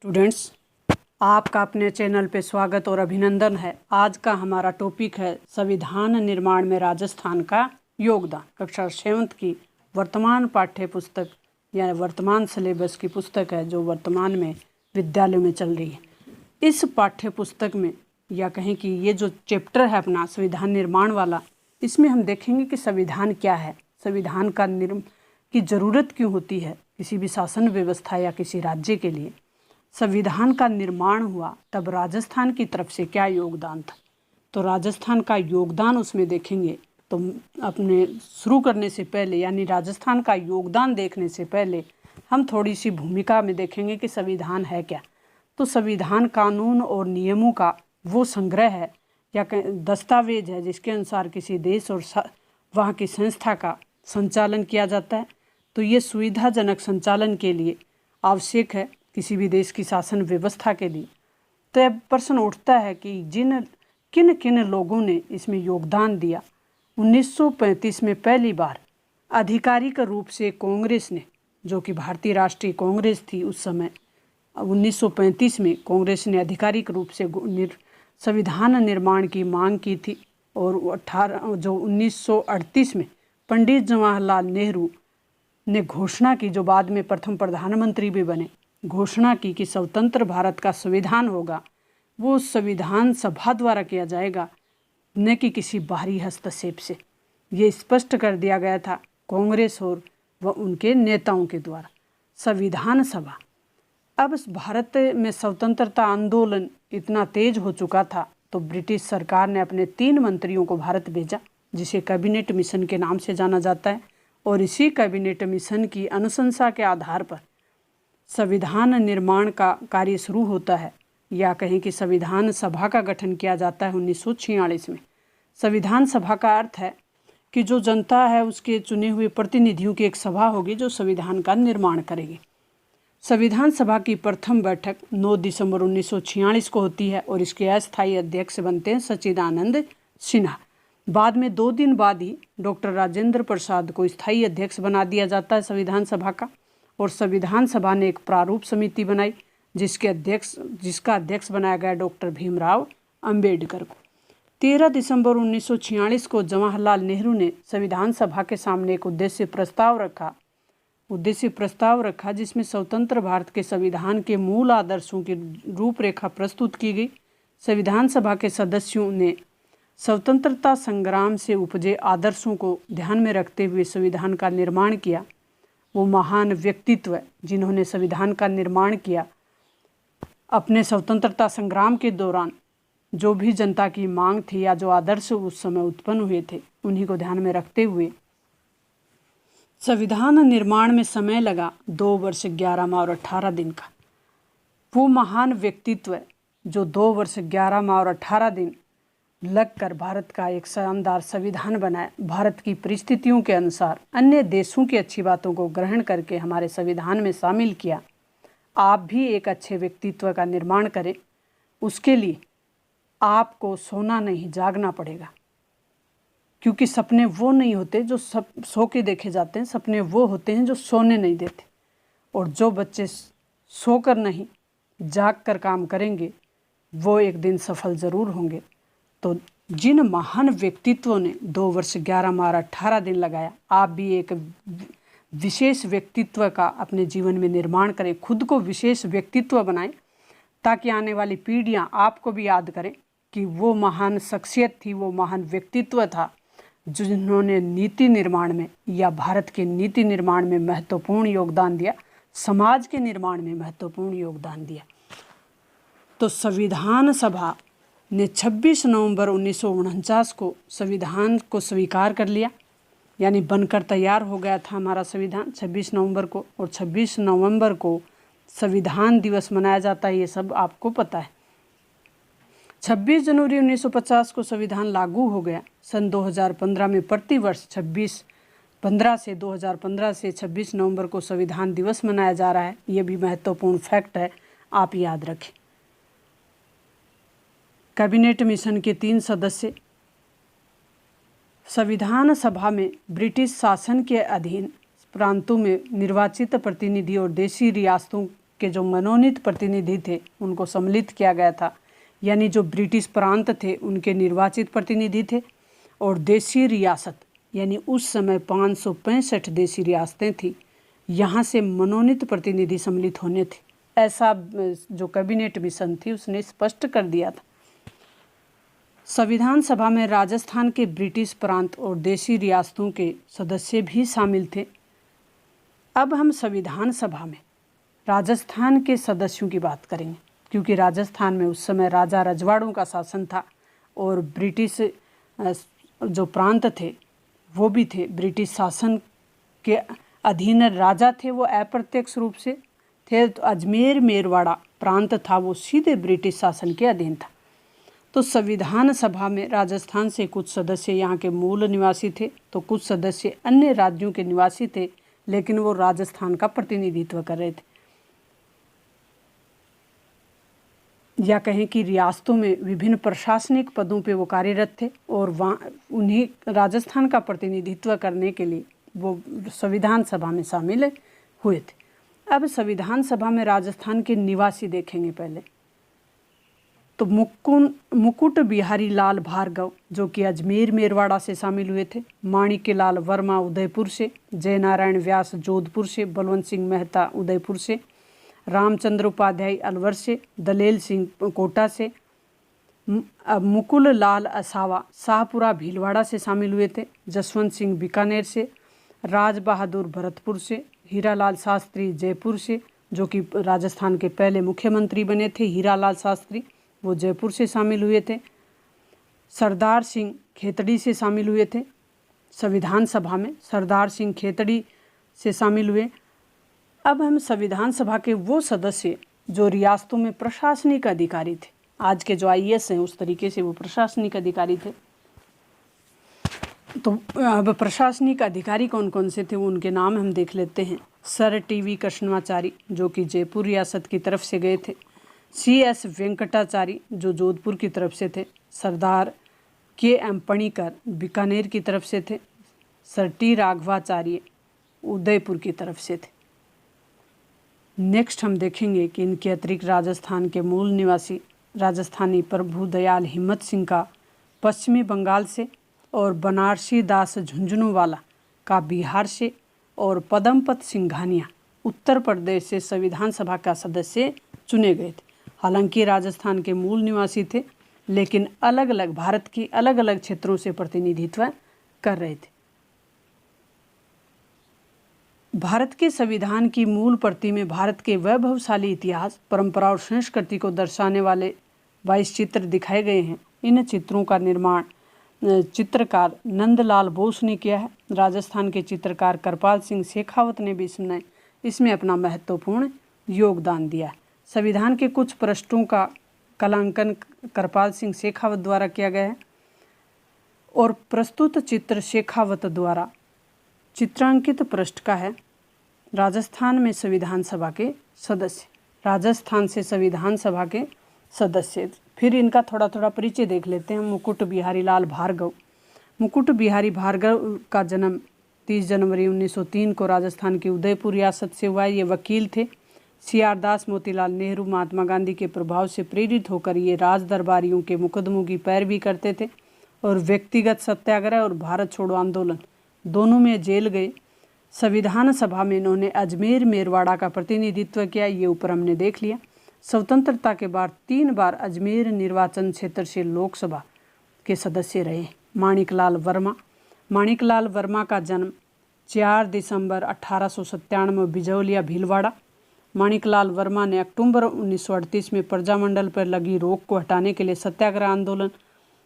Students, आपका अपने channel पे स्वागत और अभिनंदन है। आज का हमारा टॉपिक है संविधान निर्माण में राजस्थान का योगदान। कक्षा 7th की वर्तमान पाठ्य पुस्तक या वर्तमान सिलेबस की पुस्तक है जो वर्तमान में विद्यालयों में चल रही है। इस पाठ्य पुस्तक में या कहें कि ये जो चैप्टर है अपना संविधान निर्माण वाला, इसमें हम देखेंगे कि संविधान क्या है, संविधान की ज़रूरत क्यों होती है किसी भी शासन व्यवस्था या किसी राज्य के लिए। संविधान का निर्माण हुआ तब राजस्थान की तरफ से क्या योगदान था, तो राजस्थान का योगदान उसमें देखेंगे। तो अपने शुरू करने से पहले यानी राजस्थान का योगदान देखने से पहले हम थोड़ी सी भूमिका में देखेंगे कि संविधान है क्या। तो संविधान कानून और नियमों का वो संग्रह है या दस्तावेज है जिसके अनुसार किसी देश और वहाँ की संस्था का संचालन किया जाता है। तो ये सुविधाजनक संचालन के लिए आवश्यक है किसी भी देश की शासन व्यवस्था के लिए। तो अब प्रश्न उठता है कि किन किन लोगों ने इसमें योगदान दिया। 1935 में पहली बार आधिकारिक रूप से कांग्रेस ने, जो कि भारतीय राष्ट्रीय कांग्रेस थी उस समय, 1935 में कांग्रेस ने आधिकारिक रूप से संविधान निर्माण की मांग की थी। और 1938 में पंडित जवाहरलाल नेहरू ने घोषणा की, जो बाद में प्रथम प्रधानमंत्री भी बने, घोषणा की कि स्वतंत्र भारत का संविधान होगा वो संविधान सभा द्वारा किया जाएगा, न कि किसी बाहरी हस्तक्षेप से। ये स्पष्ट कर दिया गया था कांग्रेस और उनके नेताओं के द्वारा। संविधान सभा, अब भारत में स्वतंत्रता आंदोलन इतना तेज हो चुका था तो ब्रिटिश सरकार ने अपने 3 मंत्रियों को भारत भेजा, जिसे कैबिनेट मिशन के नाम से जाना जाता है। और इसी कैबिनेट मिशन की अनुशंसा के आधार पर संविधान निर्माण का कार्य शुरू होता है, या कहें कि संविधान सभा का गठन किया जाता है 1946 में। संविधान सभा का अर्थ है कि जो जनता है उसके चुने हुए प्रतिनिधियों की एक सभा होगी जो संविधान का निर्माण करेगी। संविधान सभा की प्रथम बैठक 9 दिसंबर 1946 को होती है और इसके अस्थायी अध्यक्ष बनते हैं सच्चिदानंद सिन्हा। बाद में 2 दिन बाद ही डॉक्टर राजेंद्र प्रसाद को स्थायी अध्यक्ष बना दिया जाता है संविधान सभा का। और संविधान सभा ने एक प्रारूप समिति बनाई जिसका अध्यक्ष बनाया गया डॉक्टर भीमराव अंबेडकर को। 13 दिसंबर 1946 को जवाहरलाल नेहरू ने संविधान सभा के सामने एक उद्देश्य प्रस्ताव रखा जिसमें स्वतंत्र भारत के संविधान के मूल आदर्शों की रूपरेखा प्रस्तुत की गई। संविधान सभा के सदस्यों ने स्वतंत्रता संग्राम से उपजे आदर्शों को ध्यान में रखते हुए संविधान का निर्माण किया। वो महान व्यक्तित्व जिन्होंने संविधान का निर्माण किया, अपने स्वतंत्रता संग्राम के दौरान जो भी जनता की मांग थी या जो आदर्श उस समय उत्पन्न हुए थे, उन्हीं को ध्यान में रखते हुए संविधान निर्माण में समय लगा 2 वर्ष 11 माह और 18 दिन का। वो महान व्यक्तित्व जो 2 वर्ष 11 माह और 18 दिन लगकर भारत का एक शानदार संविधान बनाया, भारत की परिस्थितियों के अनुसार अन्य देशों की अच्छी बातों को ग्रहण करके हमारे संविधान में शामिल किया। आप भी एक अच्छे व्यक्तित्व का निर्माण करें, उसके लिए आपको सोना नहीं जागना पड़ेगा, क्योंकि सपने वो नहीं होते जो सो के देखे जाते हैं, सपने वो होते हैं जो सोने नहीं देते। और जो बच्चे सोकर नहीं जाग कर काम करेंगे वो एक दिन सफल ज़रूर होंगे। तो जिन महान व्यक्तित्वों ने 2 वर्ष 11 माह 18 दिन लगाया, आप भी एक विशेष व्यक्तित्व का अपने जीवन में निर्माण करें, खुद को विशेष व्यक्तित्व बनाएं, ताकि आने वाली पीढ़ियां आपको भी याद करें कि वो महान शख्सियत थी, वो महान व्यक्तित्व था जिन्होंने नीति निर्माण में या भारत के नीति निर्माण में महत्वपूर्ण योगदान दिया, समाज के निर्माण में महत्वपूर्ण योगदान दिया। तो संविधान सभा ने 26 नवंबर 1949 को संविधान को स्वीकार कर लिया, यानी बनकर तैयार हो गया था हमारा संविधान 26 नवंबर को। और 26 नवंबर को संविधान दिवस मनाया जाता है, ये सब आपको पता है। 26 जनवरी 1950 को संविधान लागू हो गया। सन 2015 में प्रतिवर्ष 2015 से 26 नवंबर को संविधान दिवस मनाया जा रहा है। ये भी महत्वपूर्ण फैक्ट है, आप याद रखें। कैबिनेट मिशन के 3 सदस्य संविधान सभा में ब्रिटिश शासन के अधीन प्रांतों में निर्वाचित प्रतिनिधि और देशी रियासतों के जो मनोनीत प्रतिनिधि थे उनको सम्मिलित किया गया था, यानी जो ब्रिटिश प्रांत थे उनके निर्वाचित प्रतिनिधि थे, और देशी रियासत यानी उस समय 565 देशी रियासतें थी, यहाँ से मनोनीत प्रतिनिधि सम्मिलित होने थे। ऐसा जो कैबिनेट मिशन थी उसने स्पष्ट कर दिया था। संविधान सभा में राजस्थान के ब्रिटिश प्रांत और देशी रियासतों के सदस्य भी शामिल थे। अब हम संविधान सभा में राजस्थान के सदस्यों की बात करेंगे, क्योंकि राजस्थान में उस समय राजा रजवाड़ों का शासन था और ब्रिटिश जो प्रांत थे वो भी थे ब्रिटिश शासन के अधीन। राजा थे वो अप्रत्यक्ष रूप से थे, तो अजमेर मेरवाड़ा प्रांत था वो सीधे ब्रिटिश शासन के अधीन था। तो संविधान सभा में राजस्थान से कुछ सदस्य यहाँ के मूल निवासी थे, तो कुछ सदस्य अन्य राज्यों के निवासी थे, लेकिन वो राजस्थान का प्रतिनिधित्व कर रहे थे, या कहें कि रियासतों में विभिन्न प्रशासनिक पदों पे वो कार्यरत थे, और वहाँ उन्हीं राजस्थान का प्रतिनिधित्व करने के लिए वो संविधान सभा में शामिल हुए थे। अब संविधान सभा में राजस्थान के निवासी देखेंगे पहले तो मुकुट बिहारी लाल भार्गव जो कि अजमेर मेरवाड़ा से शामिल हुए थे, माणिक्य लाल वर्मा उदयपुर से, जयनारायण व्यास जोधपुर से, बलवंत सिंह मेहता उदयपुर से, रामचंद्र उपाध्याय अलवर से, दलेल सिंह कोटा से, मुकुल लाल असावा शाहपुरा भीलवाड़ा से शामिल हुए थे, जसवंत सिंह बीकानेर से, राज बहादुर भरतपुर से, हीरालाल शास्त्री जयपुर से, जो कि राजस्थान के पहले मुख्यमंत्री बने थे हीरालाल शास्त्री, वो जयपुर से शामिल हुए थे, सरदार सिंह खेतड़ी से शामिल हुए थे संविधान सभा में, सरदार सिंह खेतड़ी से शामिल हुए। अब हम संविधान सभा के वो सदस्य जो रियासतों में प्रशासनिक अधिकारी थे, आज के जो आईएएस हैं उस तरीके से वो प्रशासनिक अधिकारी थे। तो अब प्रशासनिक अधिकारी कौन कौन से थे उनके नाम हम देख लेते हैं। सर टीवी कृष्णमाचारी जो कि जयपुर रियासत की तरफ से गए थे, CS वेंकटाचारी जो जोधपुर की तरफ से थे, सरदार KM पणिकर बीकानेर की तरफ से थे, सर T राघवाचार्य उदयपुर की तरफ से थे। नेक्स्ट हम देखेंगे कि इनके अतिरिक्त राजस्थान के मूल निवासी राजस्थानी प्रभु दयाल हिम्मत सिंह का पश्चिमी बंगाल से, और बनारसी दास झुंझुनूवाला का बिहार से, और पदमपत सिंघानिया उत्तर प्रदेश से संविधान सभा का सदस्य चुने गए थे। हालांकि राजस्थान के मूल निवासी थे, लेकिन अलग अलग भारत की अलग अलग क्षेत्रों से प्रतिनिधित्व कर रहे थे। भारत के संविधान की मूल प्रति में भारत के वैभवशाली इतिहास, परंपरा और संस्कृति को दर्शाने वाले 22 चित्र दिखाए गए हैं। इन चित्रों का निर्माण चित्रकार नंदलाल बोस ने किया है। राजस्थान के चित्रकार कृपाल सिंह शेखावत ने भी इसमें अपना महत्वपूर्ण योगदान दिया है। संविधान के कुछ पृष्ठों का कलांकन कृपाल सिंह शेखावत द्वारा किया गया है, और प्रस्तुत चित्र शेखावत द्वारा चित्रांकित पृष्ठ का है। राजस्थान में संविधान सभा के सदस्य, राजस्थान से संविधान सभा के सदस्य। फिर इनका थोड़ा थोड़ा परिचय देख लेते हैं। मुकुट बिहारी लाल भार्गव। मुकुट बिहारी भार्गव का जन्म 30 जनवरी 1903 को राजस्थान की उदयपुर रियासत से हुआ। ये वकील थे। CR दास, मोतीलाल नेहरू, महात्मा गांधी के प्रभाव से प्रेरित होकर ये राज दरबारियों के मुकदमों की पैरवी करते थे, और व्यक्तिगत सत्याग्रह और भारत छोड़ो आंदोलन दोनों में जेल गए। संविधान सभा में इन्होंने अजमेर मेरवाड़ा का प्रतिनिधित्व किया, ये ऊपर हमने देख लिया। स्वतंत्रता के बाद 3 बार अजमेर निर्वाचन क्षेत्र से लोकसभा के सदस्य रहे। माणिकलाल वर्मा। माणिकलाल वर्मा का जन्म 4 दिसंबर 1897 बिजौलिया भीलवाड़ा। माणिकलाल वर्मा ने अक्टूबर 1938 में प्रजामंडल पर लगी रोक को हटाने के लिए सत्याग्रह आंदोलन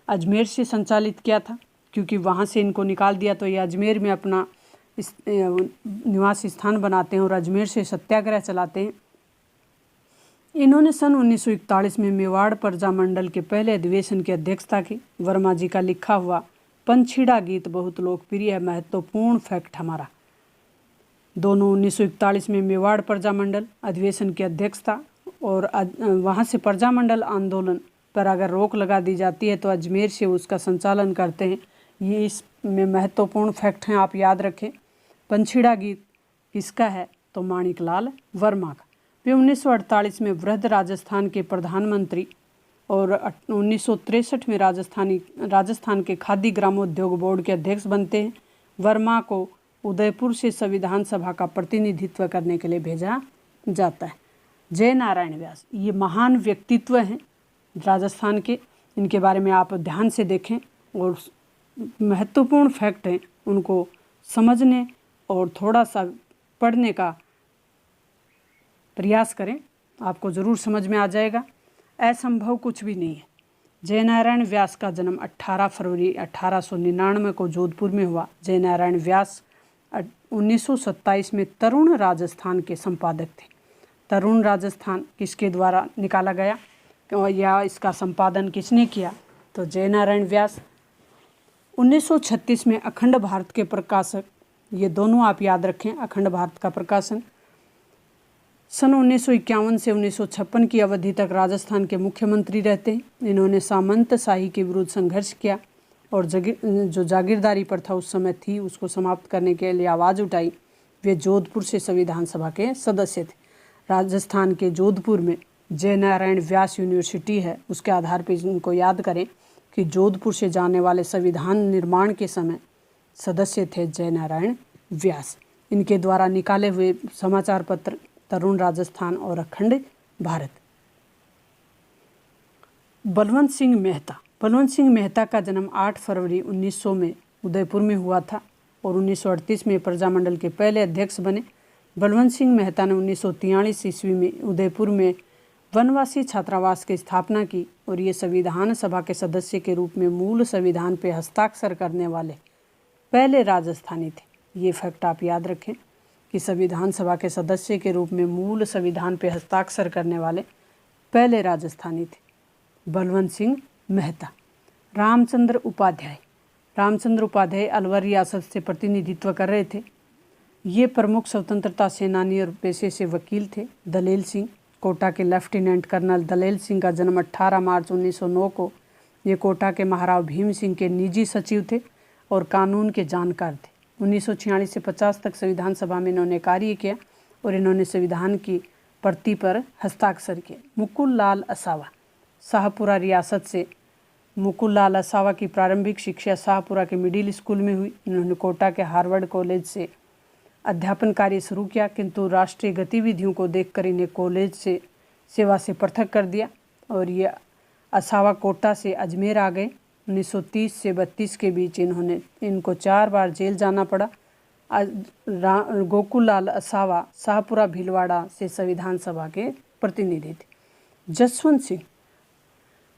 अजमेर से संचालित किया था। क्योंकि वहाँ से इनको निकाल दिया तो ये अजमेर में अपना निवास स्थान बनाते हैं और अजमेर से सत्याग्रह चलाते हैं। इन्होंने सन 1941 में मेवाड़ प्रजामंडल के पहले अधिवेशन की अध्यक्षता की। वर्मा जी का लिखा हुआ पंछीड़ा गीत बहुत लोकप्रिय है। महत्वपूर्ण फैक्ट हमारा, दोनों 1941 में मेवाड़ प्रजामंडल अधिवेशन की अध्यक्षता, और वहाँ से प्रजामंडल आंदोलन पर अगर रोक लगा दी जाती है तो अजमेर से उसका संचालन करते हैं। ये इसमें महत्वपूर्ण फैक्ट हैं, आप याद रखें। पंछीड़ा गीत किसका है? तो माणिकलाल वर्मा का। वे 1948 में वृद्ध राजस्थान के प्रधानमंत्री और 1963 में राजस्थान के खादी ग्रामोद्योग बोर्ड के अध्यक्ष बनते हैं। वर्मा को उदयपुर से संविधान सभा का प्रतिनिधित्व करने के लिए भेजा जाता है। जय नारायण व्यास, ये महान व्यक्तित्व हैं राजस्थान के, इनके बारे में आप ध्यान से देखें और महत्वपूर्ण फैक्ट हैं उनको समझने और थोड़ा सा पढ़ने का प्रयास करें, आपको ज़रूर समझ में आ जाएगा। असंभव कुछ भी नहीं है। जय नारायण व्यास का जन्म 18 फरवरी 1899 को जोधपुर में हुआ। जय नारायण व्यास 1927 में तरुण राजस्थान के संपादक थे। तरुण राजस्थान किसके द्वारा निकाला गया या इसका संपादन किसने किया? तो जय नारायण व्यास। 1936 में अखंड भारत के प्रकाशक, ये दोनों आप याद रखें, अखंड भारत का प्रकाशन। सन 1951 से 1956 की अवधि तक राजस्थान के मुख्यमंत्री रहते हैं। इन्होंने सामंतशाही के विरुद्ध संघर्ष किया और जो जागीरदारी प्रथा उस समय थी उसको समाप्त करने के लिए आवाज़ उठाई। वे जोधपुर से संविधान सभा के सदस्य थे। राजस्थान के जोधपुर में जय नारायण व्यास यूनिवर्सिटी है, उसके आधार पर इनको याद करें कि जोधपुर से जाने वाले संविधान निर्माण के समय सदस्य थे जय नारायण व्यास। इनके द्वारा निकाले हुए समाचार पत्र तरुण राजस्थान और अखंड भारत। बलवंत सिंह मेहता। बलवंत सिंह मेहता का जन्म 8 फरवरी 1900 में उदयपुर में हुआ था और 1938 में प्रजामंडल के पहले अध्यक्ष बने। बलवंत सिंह मेहता ने 1943 ईस्वी में उदयपुर में वनवासी छात्रावास की स्थापना की और ये संविधान सभा के सदस्य के रूप में मूल संविधान पर हस्ताक्षर करने वाले पहले राजस्थानी थे। ये फैक्ट आप याद रखें कि संविधान सभा के सदस्य के रूप में मूल संविधान पर हस्ताक्षर करने वाले पहले राजस्थानी थे बलवंत सिंह मेहता। रामचंद्र उपाध्याय। रामचंद्र उपाध्याय अलवर रियासत से प्रतिनिधित्व कर रहे थे। ये प्रमुख स्वतंत्रता सेनानी और पेशे से वकील थे। दलेल सिंह। कोटा के लेफ्टिनेंट कर्नल दलेल सिंह का जन्म 18 मार्च 1909 को। ये कोटा के महाराव भीम सिंह के निजी सचिव थे और कानून के जानकार थे। 1946 से 50 तक संविधान सभा में इन्होंने कार्य किया और इन्होंने संविधान की प्रति पर हस्ताक्षर किए। मुकुल लाल असावा। शाहपुरा रियासत से मुकुल लाल असावा की प्रारंभिक शिक्षा शाहपुरा के मिडिल स्कूल में हुई। इन्होंने कोटा के हार्वर्ड कॉलेज से अध्यापन कार्य शुरू किया, किंतु राष्ट्रीय गतिविधियों को देखकर इन्हें कॉलेज से सेवा से पृथक कर दिया और ये असावा कोटा से अजमेर आ गए। 1930 से 32 के बीच इनको 4 बार जेल जाना पड़ा। गोकुल लाल असावा शाहपुरा भीलवाड़ा से संविधान सभा के प्रतिनिधि थे। जसवंत सिंह।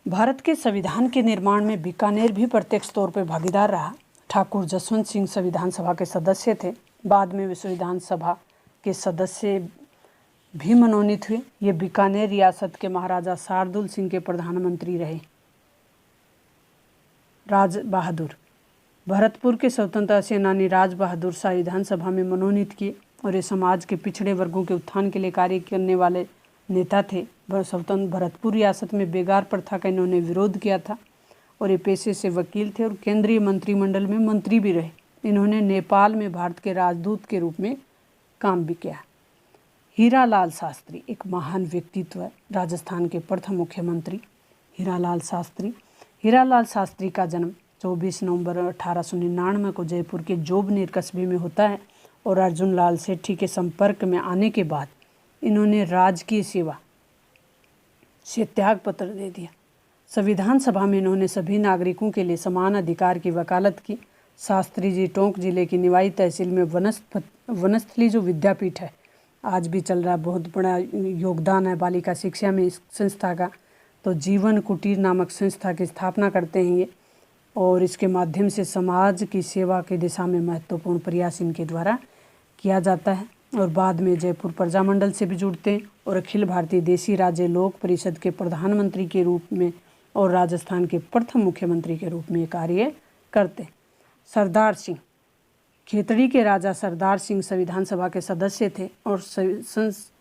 भारत के संविधान के निर्माण में बीकानेर भी प्रत्यक्ष तौर पर भागीदार रहा। ठाकुर जसवंत सिंह संविधान सभा के सदस्य थे। बाद में वे संविधान सभा के सदस्य भी मनोनीत हुए। ये बीकानेर रियासत के महाराजा शार्दुल सिंह के प्रधानमंत्री रहे। राज बहादुर। भरतपुर के स्वतंत्रता सेनानी राज बहादुर संविधान सभा में मनोनीत किए और ये समाज के पिछड़े वर्गों के उत्थान के लिए कार्य करने वाले नेता थे। स्वतंत्र भरतपुर रियासत में बेगार प्रथा का इन्होंने विरोध किया था और ये पेशे से वकील थे और केंद्रीय मंत्रिमंडल में मंत्री भी रहे। इन्होंने नेपाल में भारत के राजदूत के रूप में काम भी किया। हीरालाल शास्त्री एक महान व्यक्तित्व है, राजस्थान के प्रथम मुख्यमंत्री हीरालाल शास्त्री। हीरालाल शास्त्री का जन्म 24 नवंबर 1899 को जयपुर के जोबनेर कस्बे में होता है और अर्जुन लाल सेठी के संपर्क में आने के बाद इन्होंने राजकीय सेवा से त्याग पत्र दे दिया। संविधान सभा में इन्होंने सभी नागरिकों के लिए समान अधिकार की वकालत की। शास्त्री जी टोंक जिले की निवाई तहसील में वनस्थली जो विद्यापीठ है आज भी चल रहा, बहुत बड़ा योगदान है बालिका शिक्षा में इस संस्था का। तो जीवन कुटीर नामक संस्था की स्थापना करते हैं ये और इसके माध्यम से समाज की सेवा की दिशा में महत्वपूर्ण प्रयास इनके द्वारा किया जाता है। और बाद में जयपुर प्रजामंडल से भी जुड़ते हैं और अखिल भारतीय देशी राज्य लोक परिषद के प्रधानमंत्री के रूप में और राजस्थान के प्रथम मुख्यमंत्री के रूप में कार्य करते हैं। सरदार सिंह। खेतड़ी के राजा सरदार सिंह संविधान सभा के सदस्य थे और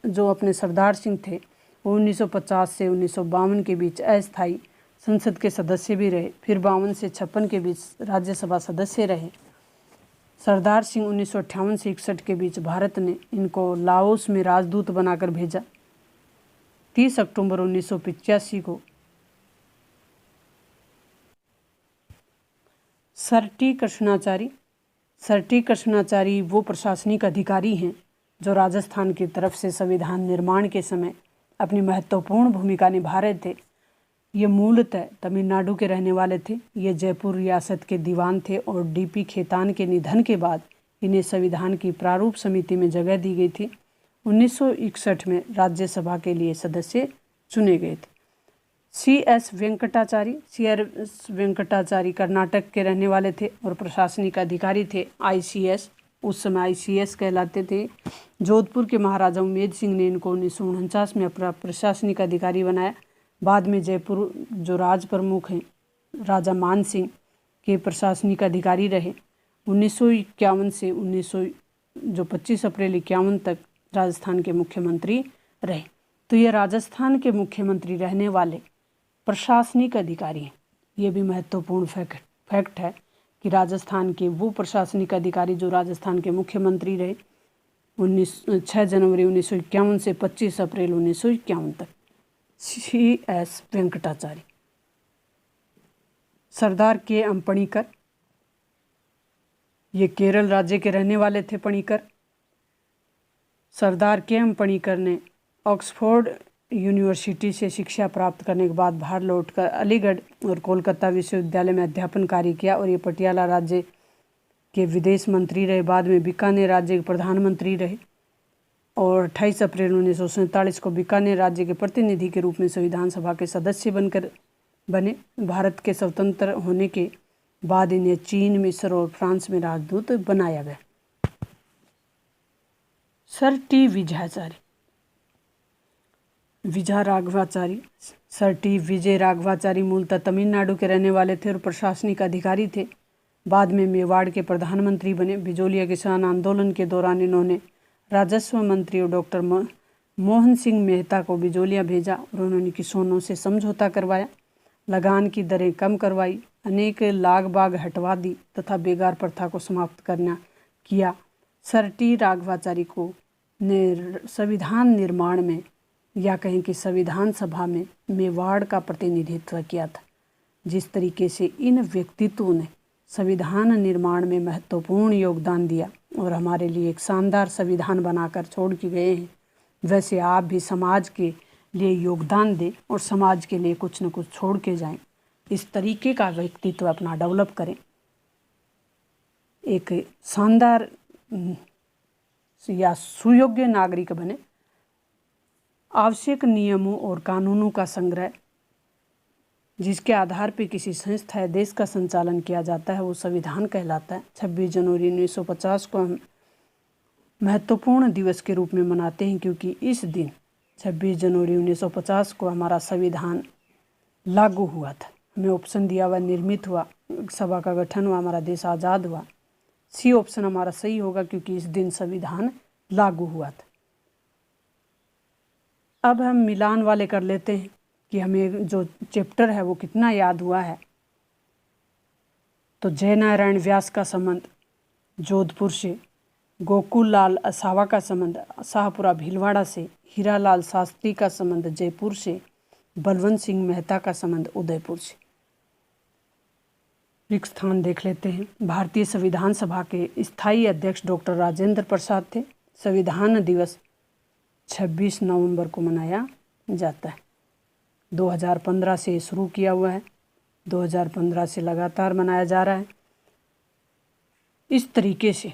जो अपने सरदार सिंह थे वो 1950 से 1952 के बीच अस्थायी संसद के सदस्य भी रहे। फिर 52 से 56 के बीच राज्यसभा सदस्य रहे। सरदार सिंह 1958 से 61 के बीच भारत ने इनको लाओस में राजदूत बनाकर भेजा 30 अक्टूबर 1985 को सर टी कृष्णाचारी वो प्रशासनिक अधिकारी हैं जो राजस्थान की तरफ से संविधान निर्माण के समय अपनी महत्वपूर्ण भूमिका निभा रहे थे। ये मूलतः तमिलनाडु के रहने वाले थे। ये जयपुर रियासत के दीवान थे और डीपी खेतान के निधन के बाद इन्हें संविधान की प्रारूप समिति में जगह दी गई थी। 1961 में राज्यसभा के लिए सदस्य चुने गए थे। सी.एस. वेंकटाचारी कर्नाटक के रहने वाले थे और प्रशासनिक अधिकारी थे। आईसीएस, उस समय आईसीएस कहलाते थे। जोधपुर के महाराजा उमेद सिंह ने इनको 1949 में अपना प्रशासनिक अधिकारी बनाया। बाद में जयपुर जो राज प्रमुख हैं राजा मान सिंह के प्रशासनिक अधिकारी रहे। 1951 से 25 अप्रैल 1951 तक राजस्थान के मुख्यमंत्री रहे। तो ये राजस्थान के मुख्यमंत्री रहने वाले प्रशासनिक अधिकारी हैं। ये भी महत्वपूर्ण फैक्ट है कि राजस्थान के वो प्रशासनिक अधिकारी जो राजस्थान के मुख्यमंत्री रहे 6 जनवरी 1951 से 25 अप्रैल 1951 तक। सी.एस. वेंकटाचारी। सरदार के.एम. पणिकर, ये केरल राज्य के रहने वाले थे। पणिकर सरदार के.एम. पणिकर ने ऑक्सफोर्ड यूनिवर्सिटी से शिक्षा प्राप्त करने के बाद बाहर लौटकर अलीगढ़ और कोलकाता विश्वविद्यालय में अध्यापन कार्य किया और ये पटियाला राज्य के विदेश मंत्री रहे। बाद में बीकानेर राज्य के प्रधानमंत्री रहे और 28 अप्रैल 1947 को बीकानेर राज्य के प्रतिनिधि के रूप में संविधान सभा के सदस्य बनकर बने। भारत के स्वतंत्र होने के बाद इन्हें चीन, मिस्र और फ्रांस में राजदूत बनाया गया। सर टी विजय राघवाचारी मूलतः तमिलनाडु के रहने वाले थे और प्रशासनिक अधिकारी थे। बाद में मेवाड़ के प्रधानमंत्री बने। बिजोलिया किसान आंदोलन के दौरान इन्होंने राजस्व मंत्री और डॉक्टर मोहन सिंह मेहता को बिजोलिया भेजा और उन्होंने किसानों से समझौता करवाया, लगान की दरें कम करवाई, अनेक लाग बाग हटवा दी तथा बेगार प्रथा को समाप्त किया। सर टी राघवाचारी को ने संविधान निर्माण में या कहें कि संविधान सभा में मेवाड़ का प्रतिनिधित्व किया था। जिस तरीके से इन व्यक्तित्वों ने संविधान निर्माण में महत्वपूर्ण योगदान दिया और हमारे लिए एक शानदार संविधान बनाकर छोड़ के गए हैं, वैसे आप भी समाज के लिए योगदान दें और समाज के लिए कुछ न कुछ छोड़ के जाएं। इस तरीके का व्यक्तित्व अपना डेवलप करें, एक शानदार या सुयोग्य नागरिक बने। आवश्यक नियमों और कानूनों का संग्रह जिसके आधार पर किसी संस्था या देश का संचालन किया जाता है वो संविधान कहलाता है। 26 जनवरी 1950 को हम महत्वपूर्ण दिवस के रूप में मनाते हैं क्योंकि इस दिन 26 जनवरी 1950 को हमारा संविधान लागू हुआ था। हमें ऑप्शन दिया हुआ, निर्मित हुआ, सभा का गठन हुआ, हमारा देश आज़ाद हुआ। सी ऑप्शन हमारा सही होगा क्योंकि इस दिन संविधान लागू हुआ था। अब हम मिलान वाले कर लेते हैं कि हमें जो चैप्टर है वो कितना याद हुआ है। तो जयनारायण व्यास का संबंध जोधपुर से, गोकुल लाल असावा का संबंध शाहपुरा भीलवाड़ा से, हीरालाल शास्त्री का संबंध जयपुर से, बलवंत सिंह मेहता का संबंध उदयपुर से। रिक्त स्थान देख लेते हैं। भारतीय संविधान सभा के स्थायी अध्यक्ष डॉक्टर राजेंद्र प्रसाद थे। संविधान दिवस 26 नवंबर को मनाया जाता है। 2015 से शुरू किया हुआ है, 2015 से लगातार मनाया जा रहा है। इस तरीके से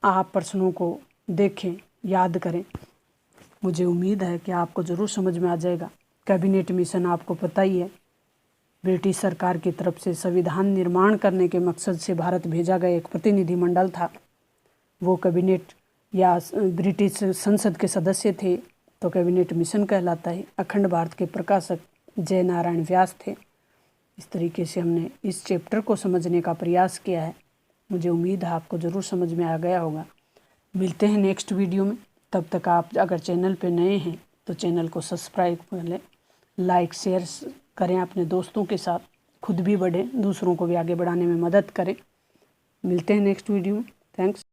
आप प्रश्नों को देखें, याद करें। मुझे उम्मीद है कि आपको ज़रूर समझ में आ जाएगा। कैबिनेट मिशन आपको पता ही है, ब्रिटिश सरकार की तरफ से संविधान निर्माण करने के मकसद से भारत भेजा गया एक प्रतिनिधिमंडल था। वो कैबिनेट या ब्रिटिश संसद के सदस्य थे तो कैबिनेट मिशन कहलाता है। अखंड भारत के प्रकाशक जयनारायण व्यास थे। इस तरीके से हमने इस चैप्टर को समझने का प्रयास किया है। मुझे उम्मीद है आपको ज़रूर समझ में आ गया होगा। मिलते हैं नेक्स्ट वीडियो में। तब तक आप अगर चैनल पे नए हैं तो चैनल को सब्सक्राइब कर लें, लाइक शेयर करें अपने दोस्तों के साथ, खुद भी बढ़ें, दूसरों को भी आगे बढ़ाने में मदद करें। मिलते हैं नेक्स्ट वीडियो में। थैंक्स।